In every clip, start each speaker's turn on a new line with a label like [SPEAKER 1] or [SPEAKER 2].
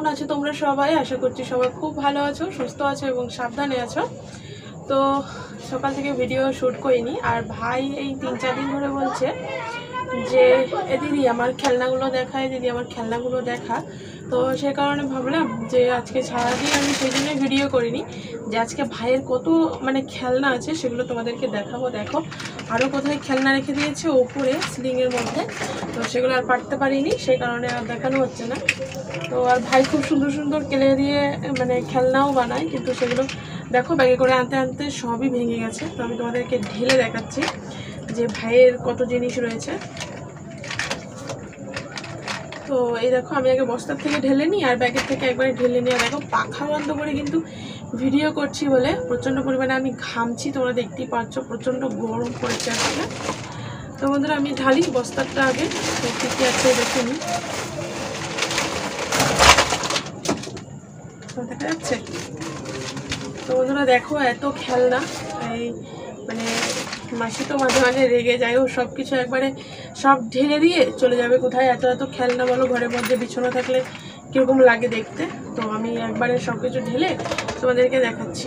[SPEAKER 1] কেমন আছো তোমরা সবাই? আশা করছি সবাই খুব ভালো আছো, সুস্থ আছো এবং সাবধানে আছো। তো সকাল থেকে ভিডিও শ্যুট করিনি, আর ভাই এই 3-4 দিন ধরে বলছে যে দিদি আমার খেলনাগুলো দেখা, দিদি আমার খেলনাগুলো দেখা। তো সে কারণে ভাবলাম যে আজকে সারাদিন আমি সেই জন্যই ভিডিও করিনি, যে আজকে ভাইয়ের কত খেলনা আছে সেগুলো তোমাদেরকে দেখাবো। দেখো আরও কোথায় খেলনা রেখে দিয়েছে ওপরে সিলিংয়ের মধ্যে, তো সেগুলো আর পারতে পারিনি, সেই কারণে আর দেখানো হচ্ছে না। তো আর ভাই খুব সুন্দর সুন্দর ক্লে দিয়ে খেলনাও বানায়, কিন্তু সেগুলো দেখো ব্যাগে করে আনতে আনতে সবই ভেঙে গেছে। তো আমি তোমাদেরকে ঢেলে দেখাচ্ছি যে ভাইয়ের কত জিনিস রয়েছে। তো এই দেখো আমি আগে বস্তার থেকে ঢেলে নিই আর ব্যাগের থেকে একবারে ঢেলে নিই। আর দেখো পাখা বন্ধ করে কিন্তু ভিডিও করছি বলে প্রচণ্ড পরিমাণে আমি ঘামছি, তোমরা দেখতেই পাচ্ছ, প্রচণ্ড গরম পড়েছে আজকে। তো বন্ধুরা আমি ঢালি বস্তারটা আগে, কী কী আছে দেখে নিই। দেখা যাচ্ছে তো বন্ধুরা, দেখো এত খেলনা। এই মাসি তো মাঝে মাঝে রেগে যায়, ও সব কিছু একবারে সব ঢেলে দিয়ে চলে যাবে কোথায়। এত এত খেলনা বলো, ঘরের মধ্যে বিছানো থাকলে কীরকম লাগে দেখতে। তো আমি একবারে সব কিছু ঢেলে তোমাদেরকে দেখাচ্ছি।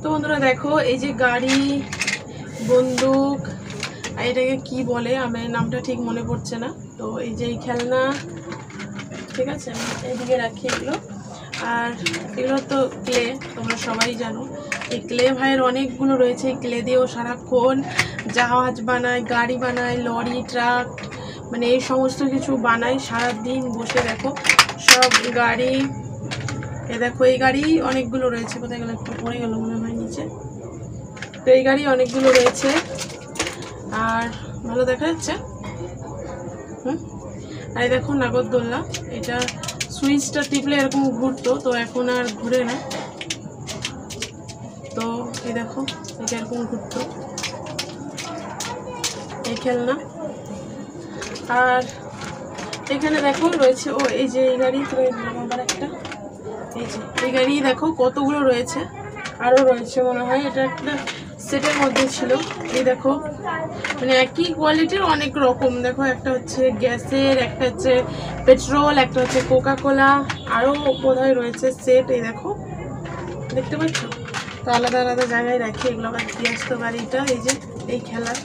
[SPEAKER 1] তো বন্ধুরা দেখো এই যে গাড়ি, বন্দুক, এটাকে কি বলে আমার নামটা ঠিক মনে পড়ছে না। তো এই যে এই খেলনা, ঠিক আছে, এইদিকে রাখি এগুলো। আর এগুলো তো ক্লে, তোমরা সবাই জানো এই ক্লে ভাইয়ের অনেকগুলো রয়েছে। এই ক্লে দিয়েও সারাক্ষণ জাহাজ বানায়, গাড়ি বানায়, লরি, ট্রাক, এই সমস্ত কিছু বানায় সারাদিন বসে। দেখো সব গাড়ি, এ দেখো এই গাড়ি অনেকগুলো রয়েছে। কোথায় গেল? একটু পড়ে গেল মনে হয় নিচে। তো এই গাড়ি অনেকগুলো রয়েছে। আর ভালো দেখা যাচ্ছে। আর এই দেখো নাগরদোল্লা, এটা সুইচটা টিপলে এরকম ঘুরতো, তো এখন আর ঘুরে না। তো এই দেখো এটা এরকম ঘুরতো এই খেলনা। আর এখানে দেখো রয়েছে ও এই যে এই গাড়ি, আবার একটা এই গাড়ি দেখো কতগুলো রয়েছে, আরও রয়েছে মনে হয়। এটা একটা সেটের মধ্যে ছিল। এই দেখো একই কোয়ালিটির অনেক রকম। দেখো একটা হচ্ছে গ্যাসের, একটা হচ্ছে পেট্রোল, একটা হচ্ছে কোকা কোলা, আরও বোধহয় রয়েছে সেট। এই দেখো দেখতে পাচ্ছ, তো আলাদা আলাদা জায়গায় রাখি এগুলো। আবার দিয়ে আসতে গাড়িটা, এই যে এই খেলার,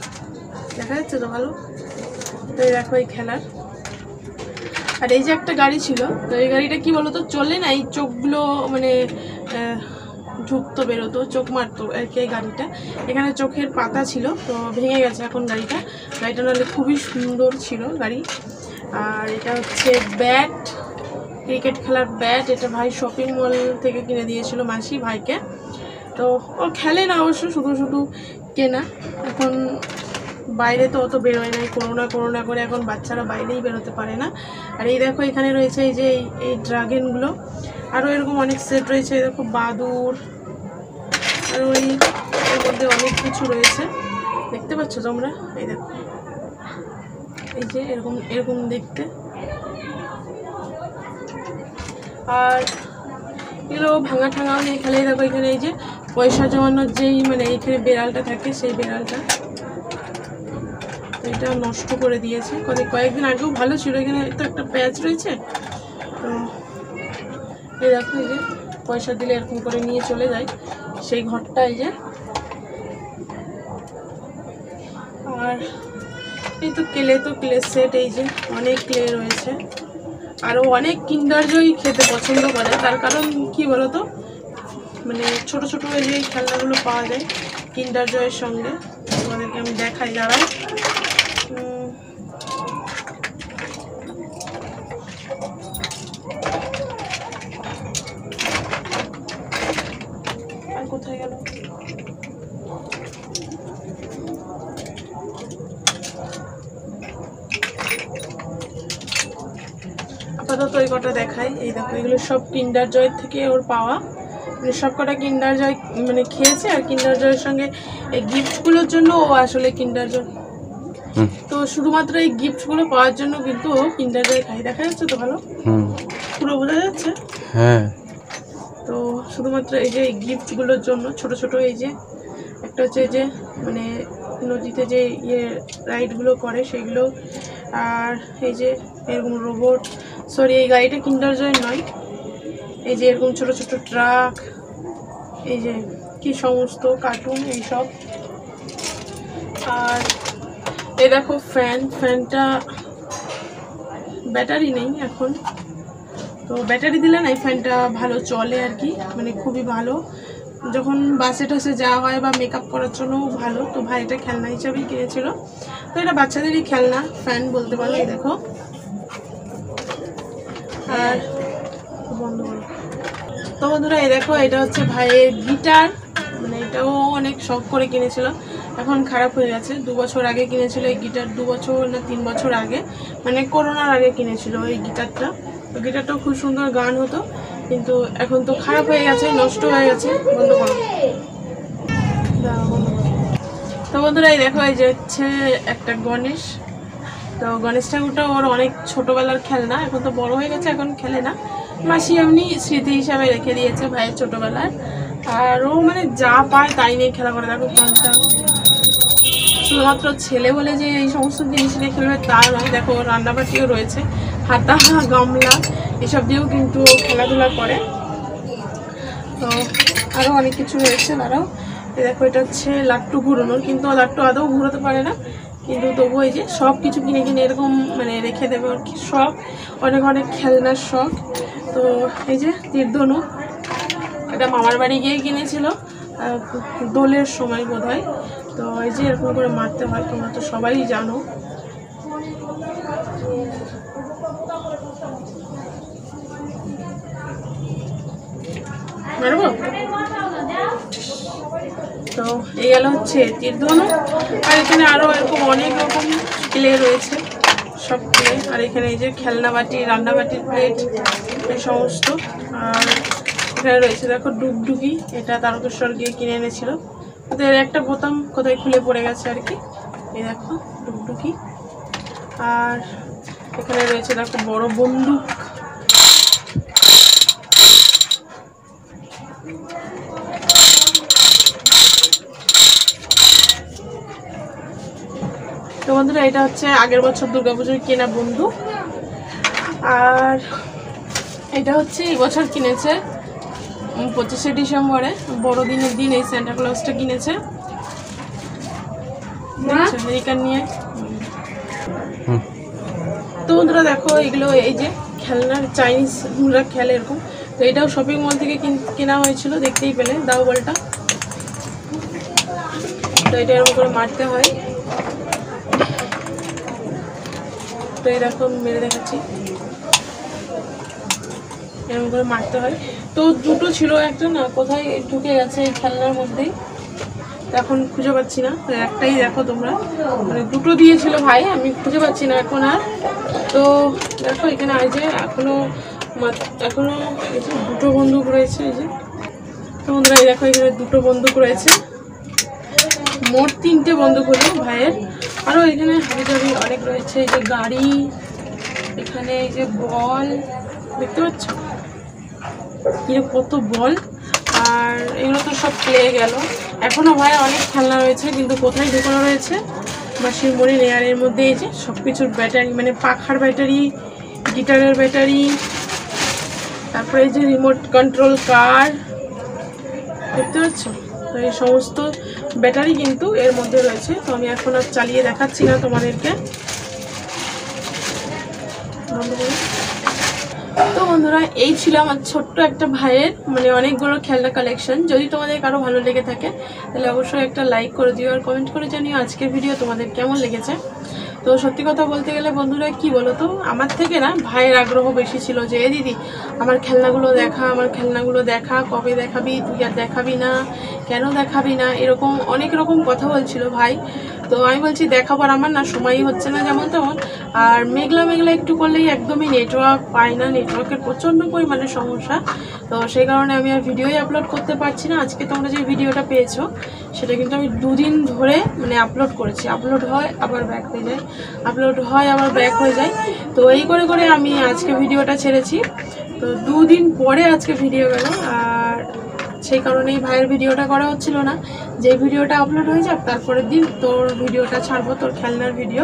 [SPEAKER 1] দেখা যাচ্ছে তো ভালো। তো এই দেখো এই খেলার। আর এই যে একটা গাড়ি ছিল, তো এই গাড়িটা কি বলতো, চলে না, এই চোখগুলো ঢুকতো বেরোতো, চোখ মারতো আর কি এই গাড়িটা। এখানে চোখের পাতা ছিল, তো ভেঙে গেছে এখন গাড়িটা। নাহলে খুবই সুন্দর ছিল গাড়ি। আর এটা হচ্ছে ব্যাট, ক্রিকেট খেলার ব্যাট। এটা ভাই শপিং মল থেকে কিনে দিয়েছিল মাসি ভাইকে। তো ও খেলে না অবশ্য, শুধু শুধু কেনা। এখন বাইরে তো অত বেরোয় নাই, করোনা করে এখন বাচ্চারা বাইরেই বেরোতে পারে না। আর এই দেখো এখানে রয়েছে এই যে এই ড্রাগনগুলো, আরও এরকম অনেক সেট রয়েছে। এই দেখো বাদুর, আর ওই এর মধ্যে অনেক কিছু রয়েছে, দেখতে পাচ্ছ তোমরা। এই দেখো এই যে এরকম এরকম দেখতে। আর এগুলো ভাঙা ঠাঙাও নিয়ে খেলে। দেখো এখানে এই যে পয়সা জমানোর যেই এইখানে বেড়ালটা থাকে, সেই বেড়ালটা, এটা নষ্ট করে দিয়েছে। কয়েকদিন আগেও ভালো ছিল। এখানে তো একটা প্যাচ রয়েছে। তো এই দেখো এই যে পয়সা দিলে এরকম করে নিয়ে চলে যায় সেই ঘরটা, এই যে। আর এই তো ক্লে সেট, এই যে অনেক ক্লে রয়েছে। আরও অনেক কিন্ডার জয় খেতে পছন্দ করে, তার কারণ কি বলতো, ছোট ছোট এই যে খেলনাগুলো পাওয়া যায় কিন্ডার জয়ের সঙ্গে। তোমাদেরকে আমি দেখাই, দাঁড়াই। আর কোথায় গেল? আপাতত এই কটা দেখাই। এই দেখো এগুলো সব কিন্ডার জয় থেকে ওর পাওয়া, সব কটা কিন্ডার জয় খেয়েছে। আর কিন্ডার জয়ের সঙ্গে এই গিফটগুলোর জন্য ও আসলে কিন্ডার জয়, তো শুধুমাত্র এই গিফটগুলো পাওয়ার জন্য কিন্তু ও কিন্ডার জয় খায়। দেখা যাচ্ছে তো ভালো, পুরো বোঝা যাচ্ছে। হ্যাঁ তো শুধুমাত্র এই যে গিফটগুলোর জন্য ছোট ছোট এই যে একটা হচ্ছে যে মানে নদীতে যে রাইডগুলো করে সেগুলো, আর এই যে এরকম রোবট, সরি এই গাড়িটা কিন্ডার জয় নয়, এই যে এরকম ছোট ছোট ট্রাক, এই যে কি সমস্ত কার্টুন এইসব। আর এই দেখো ফ্যানটা ব্যাটারি নেই এখন, তো ব্যাটারি দিলে না এই ফ্যানটা ভালো চলে আর কি, মানে খুবই ভালো যখন বাসে টাসে যাওয়া হয় বা মেকআপ করার জন্যও ভালো। তো ভাই এটা খেলনা হিসাবেই কিনেছিল, তো এটা বাচ্চাদেরই খেলনা ফ্যান বলতে পারো। এই দেখো, আর বন্ধ করো। তো বন্ধুরা এই দেখো, এটা হচ্ছে ভাইয়ের গিটার, মানে এটাও অনেক শখ করে কিনেছিল, এখন খারাপ হয়ে গেছে। 2 বছর আগে কিনেছিল এই গিটার, 2 বছর না 3 বছর আগে, মানে করোনার আগে কিনেছিল এই গিটারটা। তো গিটারটাও খুব সুন্দর গান হতো, কিন্তু এখন তো খারাপ হয়ে গেছে, নষ্ট হয়ে গেছে। বন্ধ করো। তো বন্ধুরা এই দেখো, এই যে হচ্ছে একটা গণেশ। তো গণেশ ঠাকুরটা ওর অনেক ছোটোবেলার খেলনা, এখন তো বড় হয়ে গেছে, এখন খেলে না। মাসি এমনি স্মৃতি হিসাবে রেখে দিয়েছে ভাইয়ের ছোটোবেলার, আর ও মানে যা পায় তাই নিয়ে খেলা করে। দেখো গানটা, শুধুমাত্র ছেলে বলে যে এই সমস্ত জিনিস নিয়ে খেলবে তা নয়, দেখো রান্নাবাটিও রয়েছে, হাতা গামলা এসব দিয়েও কিন্তু খেলাধুলা করে। তো আরও অনেক কিছু রয়েছে, দাঁড়াও। দেখো এটা হচ্ছে লাট্টু ঘুরানোর, কিন্তু লাট্টু আদৌ ঘুরাতে পারে না, কিন্তু তবু এই যে সব কিছু কিনে কিনে এরকম মানে রেখে দেবে ওর কি শখ, অনেক অনেক খেলনার শখ। তো এই যে তীরধনুক, এটা মামার বাড়ি গিয়ে কিনেছিল দোলের সময় বোধ হয়। তো এই যে এরকম করে মারতে হয়, তোমরা তো সবাই জানো। মারবো? তো এই গেল হচ্ছে তীরধনুক, আর এখানে আরও এরকম অনেক রকম ক্লে রয়েছে, সব ক্লে। আর এখানে এই যে খেলনা বাটি, রান্নাবাটির প্লেট, এই সমস্ত। আর এখানে রয়েছে দেখো ডুগডুগি, এটা তারকেশ্বর গিয়ে কিনে এনেছিল, ওদের একটা বোতাম কোথায় খুলে পড়ে গেছে আর কি। এই দেখো ডুগডুগি। আর এখানে রয়েছে দেখো বড় বন্দুক, তো বন্ধুরা এটা হচ্ছে আগের বছর দুর্গাপুজোর কেনা বন্দুক। আর এটা হচ্ছে এই বছর কিনেছে 25শে ডিসেম্বরে, বড়দিনের দিন এই সান্টা ক্লজটা কিনেছে নিয়ে। তো বন্ধুরা দেখো এগুলো এই যে খেলনার চাইনিজরা খেলে এরকম, তো এটাও শপিং মল থেকে কেনা হয়েছিল, দেখতেই পেলে দাও বলটা। তো এটা এরকম করে মারতে হয়, তো এরকম মেরে দেখাচ্ছি, এরকম করে মারতে হয়। তো দুটো ছিল, একটা না কোথায় ঢুকে গেছে এই খেলনার মধ্যেই, এখন খুঁজে পাচ্ছি না। তো একটাই দেখো তোমরা, মানে দুটো দিয়েছিল ভাই, আমি খুঁজে পাচ্ছি না এখন আর। তো দেখো এখানে এই যে এখনো এই যে দুটো বন্দুক রয়েছে, এই যে। তো বন্ধুরা এই দেখো এখানে দুটো বন্দুক রয়েছে, মোট 3টে বন্দুক হলো ভাইয়ের। আরও এখানে হাবিজাবি অনেক রয়েছে, এই যে গাড়ি, এখানে এই যে বল দেখতে পাচ্ছ, কত বল। আর এগুলো তো সব প্লে গেল, এখনো ভাই অনেক খেলনা রয়েছে, কিন্তু কোথায় ঢুকানো রয়েছে মাসির মনে নেই। আর এর মধ্যে এই যে সব কিছুর ব্যাটারি, মানে পাখার ব্যাটারি, গিটারের ব্যাটারি, তারপরে এই যে রিমোট কন্ট্রোল কার দেখতে পাচ্ছ। তো এই সমস্ত ব্যাটারি কিন্তু এর মধ্যে রয়েছে। তো আমি এখন আর চালিয়ে দেখাচ্ছি না তোমাদেরকে। তো বন্ধুরা এই ছিল আমার ছোট্ট একটা ভাইয়ের মানে অনেকগুলো খেলনা কালেকশন। যদি তোমাদের কারো ভালো লেগে থাকে তাহলে অবশ্যই একটা লাইক করে দিও আর কমেন্ট করে জানিও আজকের ভিডিও তোমাদের কেমন লেগেছে। তো সত্যি কথা বলতে গেলে বন্ধুরা কি বলো তো, আমার থেকে না ভাইয়ের আগ্রহ বেশি ছিল যে দিদি আমার খেলনাগুলো দেখা, আমার খেলনাগুলো দেখা, কবে দেখাবি, তুই আর দেখাবি না, কেন দেখাবি না, এরকম অনেক রকম কথা বলছিল ভাই। তো আমি বলছি দেখাবার আমার না সময়ই হচ্ছে না যেমন তেমন, আর মেঘলা মেঘলা একটু করলেই একদমই নেটওয়ার্ক পায় না, নেটওয়ার্কের প্রচণ্ড পরিমাণে সমস্যা। তো সেই কারণে আমি আর ভিডিওই আপলোড করতে পারছি না। আজকে তোমরা যে ভিডিওটা পেয়েছো সেটা কিন্তু আমি 2 দিন ধরে মানে আপলোড করেছি, আপলোড হয় আবার ব্যাক হয়ে যায়, আপলোড হয় আবার ব্যাক হয়ে যায়। তো এই করে করে আমি আজকে ভিডিওটা ছেড়েছি। তো 2 দিন পরে আজকে ভিডিও গেল, আর সেই কারণেই ভাইয়ের ভিডিওটা করা হচ্ছিল না। যে ভিডিওটা আপলোড হয়ে যাক তারপরের দিন তোর ভিডিওটা ছাড়বো, তোর খেলনার ভিডিও।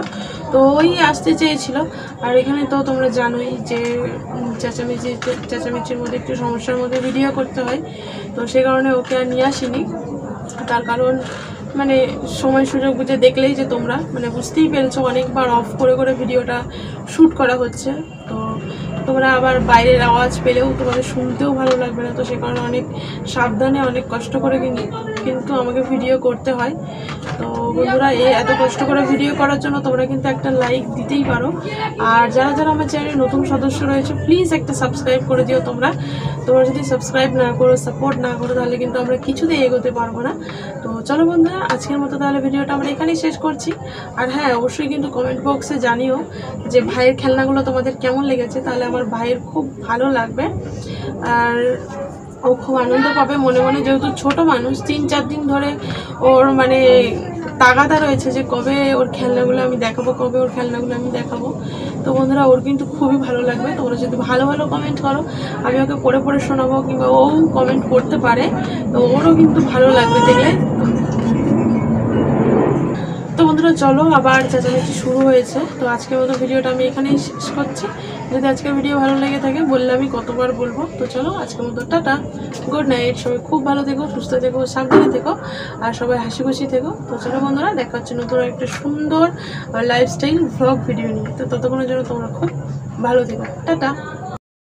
[SPEAKER 1] তো ওই আসতে চেয়েছিল। আর এখানে তো তোমরা জানোই যে চেঁচামেচির মধ্যে একটু সমস্যার মধ্যে ভিডিও করতে হয়, তো সেই কারণে ওকে আর নিয়ে আসিনি। তার কারণ মানে সময় সুযোগ বুঝে দেখলেই যে তোমরা মানে বুঝতেই পেরেছো, অনেকবার অফ করে করে ভিডিওটা শ্যুট করা হচ্ছে। তো তোমরা আবার বাইরের আওয়াজ পেলেও তোমাদের শুনতেও ভালো লাগবে না, তো সে কারণে অনেক সাবধানে অনেক কষ্ট করে কিন্তু আমাকে ভিডিও করতে হয়। তো বন্ধুরা, এত কষ্ট করে ভিডিও করার জন্য তোমরা কিন্তু একটা লাইক দিতেই পারো। আর যারা যারা আমার চ্যানেলে নতুন সদস্য রয়েছে প্লিজ একটা সাবস্ক্রাইব করে দিও। তোমরা যদি সাবস্ক্রাইব না করো, সাপোর্ট না করো, তাহলে কিন্তু আমরা কিছুতেই এগোতে পারবো না। তো চলো বন্ধুরা, আজকের মতো তাহলে ভিডিওটা আমরা এখানেই শেষ করছি। আর হ্যাঁ, অবশ্যই কিন্তু কমেন্ট বক্সে জানিও যে ভাইয়ের খেলনাগুলো তোমাদের কেমন লেগেছে, তাহলে আমার ভাইয়ের খুব ভালো লাগবে আর ও খুব আনন্দ পাবে মনে মনে। যেহেতু ছোট মানুষ, 3-4 দিন ধরে ওর মানে তাগাদা রয়েছে যে কবে ওর খেলনাগুলো আমি দেখাবো, কবে ওর খেলনাগুলো আমি দেখাবো। তো বন্ধুরা, ওর কিন্তু খুবই ভালো লাগবে। তোমরা যদি ভালো ভালো কমেন্ট করো, আমি ওকে পড়ে পড়ে শোনাবো, কিংবা ও কমেন্ট করতে পারে, তো ওরও কিন্তু ভালো লাগবে দেখলে। তো বন্ধুরা চলো, আবার চেঁচামেচি শুরু হয়েছে। তো আজকের মতো ভিডিওটা আমি এখানেই শেষ করছি। যদি আজকের ভিডিও ভালো লেগে থাকে, বললে আমি কতবার বলবো। তো চলো, আজকের মতো টাটা, গুড নাইট। সবাই খুব ভালো থেকো, সুস্থ থেকো, সাবধানে থেকো, আর সবাই হাসি খুশি থেকো। তো চলো বন্ধুরা, দেখা হচ্ছে নতুন একটা সুন্দর লাইফস্টাইল ভ্লগ ভিডিও নিয়ে। তো ততক্ষণের জন্য তোমরা খুব ভালো থেকো, টাটা।